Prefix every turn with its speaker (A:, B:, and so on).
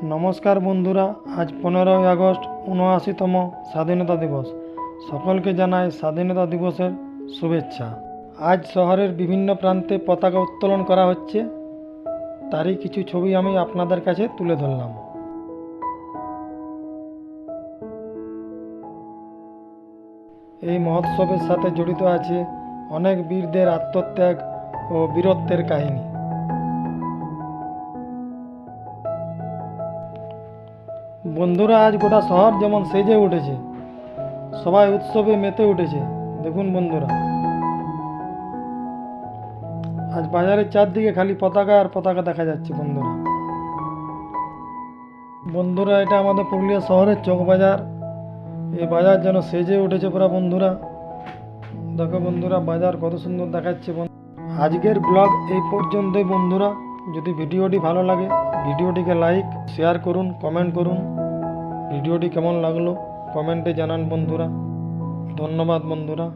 A: নমস্কার বন্ধুরা, আজ 15ই আগস্ট ৭৯তম স্বাধীনতা দিবস। সকলকে জানাই স্বাধীনতা দিবসের শুভেচ্ছা। আজ শহরের বিভিন্ন প্রান্তে পতাকা উত্তোলন করা হচ্ছে, তারই কিছু ছবি আমি আপনাদের কাছে তুলে ধরলাম। এই মহোৎসবের সাথে জড়িত আছে অনেক বীরদের আত্মত্যাগ ও বীরত্বের কাহিনী। বন্ধুরা, আজ গোটা শহর যেমন সেজে উঠেছে, সবাই উৎসবে মেতে উঠেছে। দেখুন বন্ধুরা, আজ বাজারের চারদিকে খালি পতাকা আর পতাকা দেখা যাচ্ছে। বন্ধুরা, এটা আমাদের পুরুলিয়া শহরের চক বাজার। এই বাজার যেন সেজে উঠেছে পুরা। বন্ধুরা দেখো, বন্ধুরা বাজার কত সুন্দর দেখাচ্ছে। আজকের ব্লগ এই পর্যন্তই বন্ধুরা। যদি ভিডিওটি ভালো লাগে, ভিডিওটিকে লাইক শেয়ার করুন, কমেন্ট করুন। ভিডিওটি কেমন লাগলো কমেন্টে জানান বন্ধুরা। ধন্যবাদ বন্ধুরা।